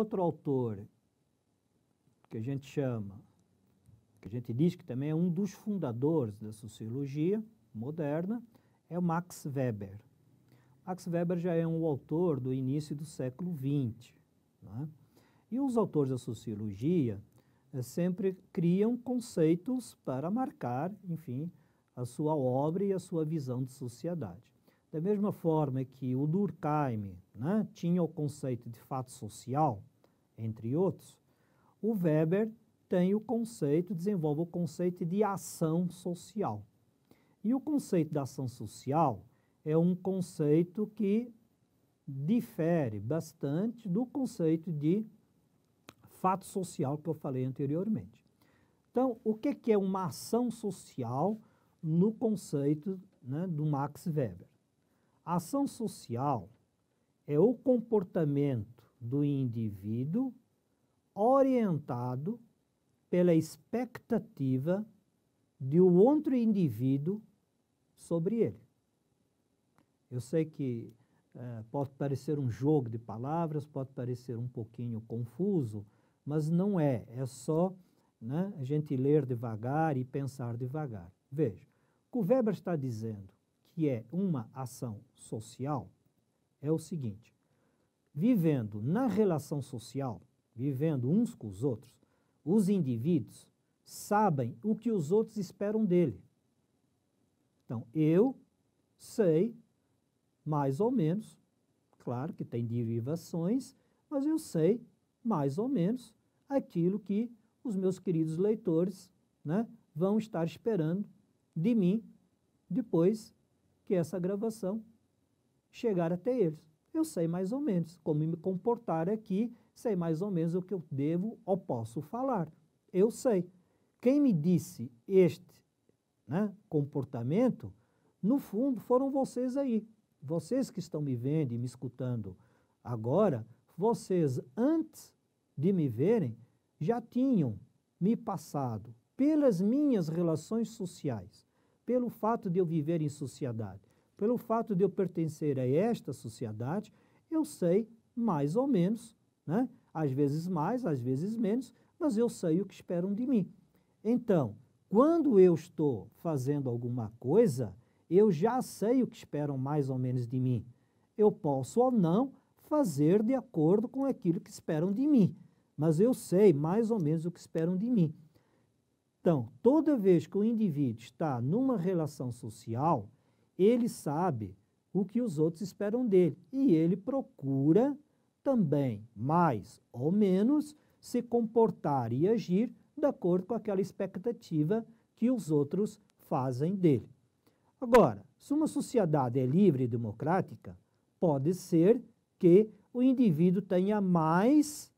outro autor que a gente chama, que a gente diz que também é um dos fundadores da sociologia moderna, é o Max Weber. Max Weber já é um autor do início do século XX, né? E os autores da sociologia sempre criam conceitos para marcar, enfim, a sua obra e a sua visão de sociedade. Da mesma forma que o Durkheim, né, tinha o conceito de fato social, entre outros, o Weber tem o conceito, desenvolve o conceito de ação social. E o conceito da ação social é um conceito que difere bastante do conceito de fato social que eu falei anteriormente. Então, o que é uma ação social no conceito, né, do Max Weber? A ação social é o comportamento do indivíduo orientado pela expectativa de um outro indivíduo sobre ele. Eu sei que pode parecer um jogo de palavras, pode parecer um pouquinho confuso, mas não é. É só, né, a gente ler devagar e pensar devagar. Veja, o que o Weber está dizendo que é uma ação social é o seguinte: vivendo na relação social, vivendo uns com os outros, os indivíduos sabem o que os outros esperam dele. Então, eu sei, mais ou menos, claro que tem derivações, mas eu sei, mais ou menos, aquilo que os meus queridos leitores, né, vão estar esperando de mim depois que essa gravação chegar até eles. Eu sei mais ou menos como me comportar aqui, sei mais ou menos o que eu devo ou posso falar. Eu sei. Quem me disse este, né, comportamento, no fundo, foram vocês aí. Vocês que estão me vendo e me escutando agora, vocês, antes de me verem, já tinham me passado pelas minhas relações sociais, pelo fato de eu viver em sociedade, pelo fato de eu pertencer a esta sociedade, eu sei mais ou menos, né? Às vezes mais, às vezes menos, mas eu sei o que esperam de mim. Então, quando eu estou fazendo alguma coisa, eu já sei o que esperam mais ou menos de mim. Eu posso ou não fazer de acordo com aquilo que esperam de mim, mas eu sei mais ou menos o que esperam de mim. Então, toda vez que o indivíduo está numa relação social, ele sabe o que os outros esperam dele e ele procura também, mais ou menos, se comportar e agir de acordo com aquela expectativa que os outros fazem dele. Agora, se uma sociedade é livre e democrática, pode ser que o indivíduo tenha mais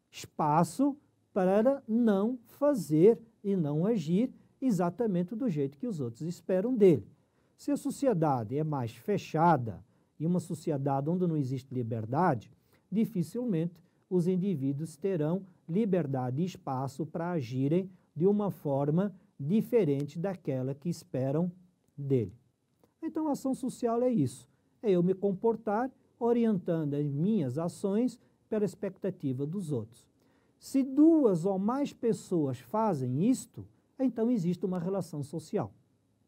espaço para não fazer e não agir exatamente do jeito que os outros esperam dele. Se a sociedade é mais fechada e uma sociedade onde não existe liberdade, dificilmente os indivíduos terão liberdade e espaço para agirem de uma forma diferente daquela que esperam dele. Então, a ação social é isso, é eu me comportar orientando as minhas ações pela expectativa dos outros. Se duas ou mais pessoas fazem isto, então existe uma relação social,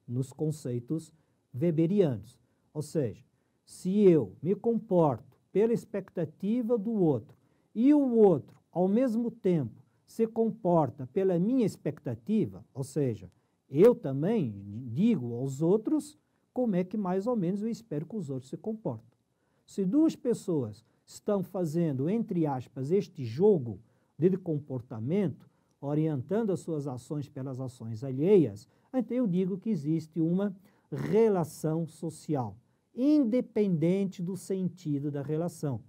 nos conceitos weberianos. Ou seja, se eu me comporto pela expectativa do outro e o outro, ao mesmo tempo, se comporta pela minha expectativa, ou seja, eu também digo aos outros como é que mais ou menos eu espero que os outros se comportem. Se duas pessoas estão fazendo, entre aspas, este jogo de comportamento, orientando as suas ações pelas ações alheias, então eu digo que existe uma relação social, independente do sentido da relação.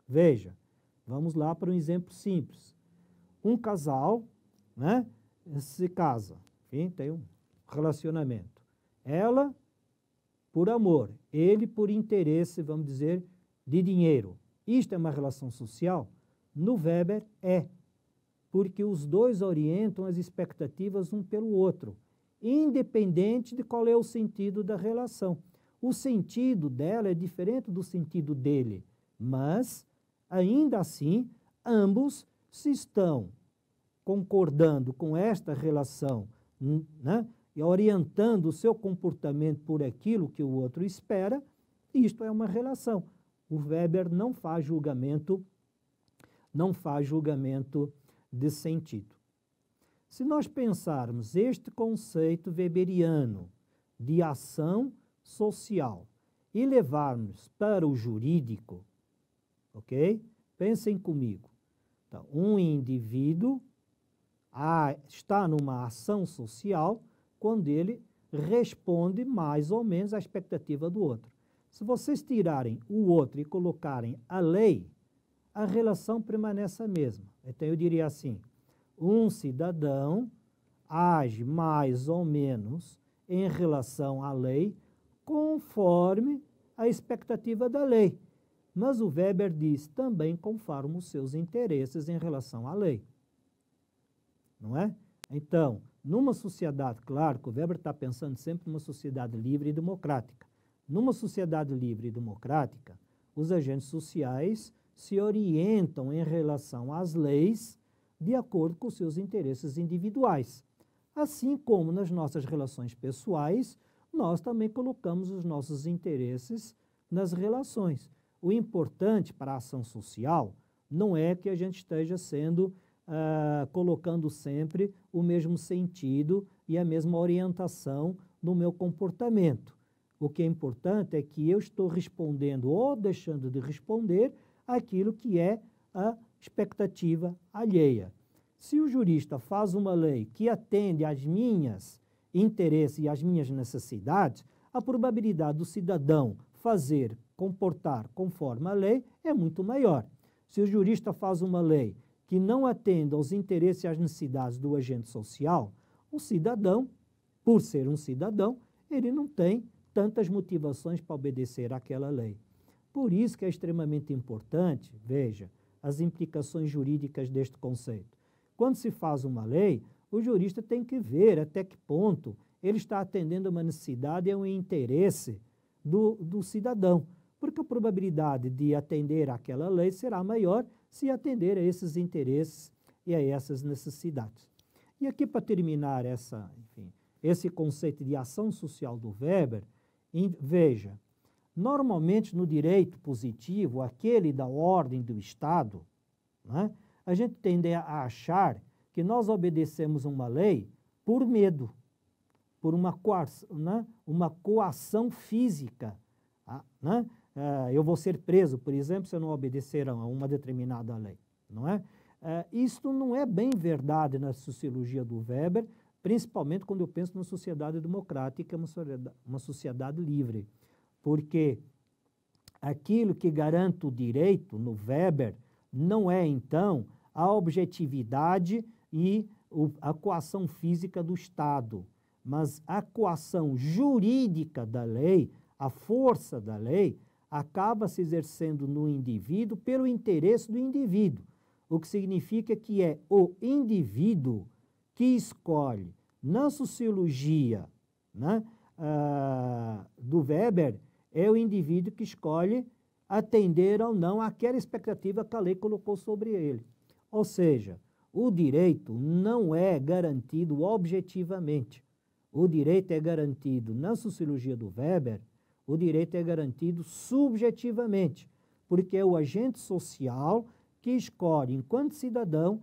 Veja, vamos lá para um exemplo simples. Um casal, né, se casa, enfim, tem um relacionamento. Ela por amor, ele por interesse, vamos dizer, de dinheiro. Isto é uma relação social? No Weber é, porque os dois orientam as expectativas um pelo outro, independente de qual é o sentido da relação. O sentido dela é diferente do sentido dele, mas, ainda assim, ambos, se estão concordando com esta relação, né, e orientando o seu comportamento por aquilo que o outro espera, isto é uma relação. O Weber não faz julgamento de sentido. Se nós pensarmos este conceito weberiano de ação social e levarmos para o jurídico, ok? Pensem comigo. Então, um indivíduo está numa ação social quando ele responde mais ou menos à expectativa do outro. Se vocês tirarem o outro e colocarem a lei, a relação permanece a mesma. Então, eu diria assim, um cidadão age mais ou menos em relação à lei conforme a expectativa da lei. Mas o Weber diz também conforme os seus interesses em relação à lei. Não é? Então, numa sociedade, claro que o Weber está pensando sempre numa sociedade livre e democrática. Numa sociedade livre e democrática, os agentes sociais se orientam em relação às leis de acordo com os seus interesses individuais. Assim como nas nossas relações pessoais, nós também colocamos os nossos interesses nas relações. O importante para a ação social não é que a gente esteja colocando sempre o mesmo sentido e a mesma orientação no meu comportamento. O que é importante é que eu estou respondendo ou deixando de responder aquilo que é a expectativa alheia. Se o jurista faz uma lei que atende às minhas interesses e às minhas necessidades, a probabilidade do cidadão comportar conforme a lei é muito maior. Se o jurista faz uma lei que não atende aos interesses e às necessidades do agente social, o cidadão, por ser um cidadão, ele não tem tantas motivações para obedecer àquela lei. Por isso que é extremamente importante, veja, as implicações jurídicas deste conceito. Quando se faz uma lei, o jurista tem que ver até que ponto ele está atendendo a uma necessidade e a um interesse do cidadão, porque a probabilidade de atender àquela lei será maior se atender a esses interesses e a essas necessidades. E aqui, para terminar esse conceito de ação social do Weber, veja, normalmente no direito positivo, aquele da ordem do Estado, né, a gente tende a achar que nós obedecemos uma lei por medo, por uma coação física. Né? Eu vou ser preso, por exemplo, se eu não obedecer a uma determinada lei. Não é? Isto não é bem verdade na sociologia do Weber, principalmente quando eu penso numa sociedade democrática, uma sociedade livre. Porque aquilo que garante o direito no Weber não é, então, a objetividade e a coação física do Estado, mas a coação jurídica da lei, a força da lei, acaba se exercendo no indivíduo pelo interesse do indivíduo, o que significa que é o indivíduo que escolhe. Na sociologia, né, do Weber, é o indivíduo que escolhe atender ou não àquela expectativa que a lei colocou sobre ele. Ou seja, o direito não é garantido objetivamente. O direito é garantido, na sociologia do Weber, o direito é garantido subjetivamente, porque é o agente social que escolhe, enquanto cidadão,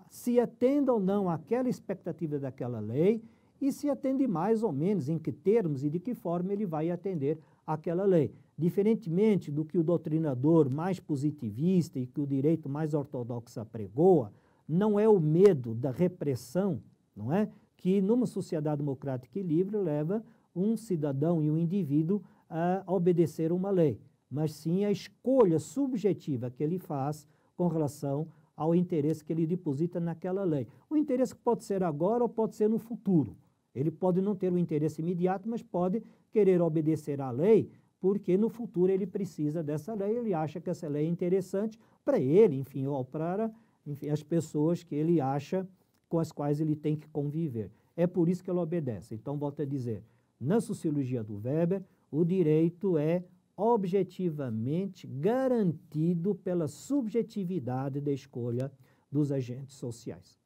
se atende ou não àquela expectativa daquela lei e se atende mais ou menos em que termos e de que forma ele vai atender àquela lei. Diferentemente do que o doutrinador mais positivista e que o direito mais ortodoxo apregoa, não é o medo da repressão, não é? Que numa sociedade democrática e livre leva um cidadão e um indivíduo a obedecer uma lei, mas sim a escolha subjetiva que ele faz com relação ao interesse que ele deposita naquela lei. O interesse que pode ser agora ou pode ser no futuro. Ele pode não ter o interesse imediato, mas pode querer obedecer à lei, porque no futuro ele precisa dessa lei, ele acha que essa lei é interessante para ele, enfim, ou para as pessoas que ele acha com as quais ele tem que conviver. É por isso que ele obedece. Então, volto a dizer, na sociologia do Weber, o direito é objetivamente garantido pela subjetividade da escolha dos agentes sociais.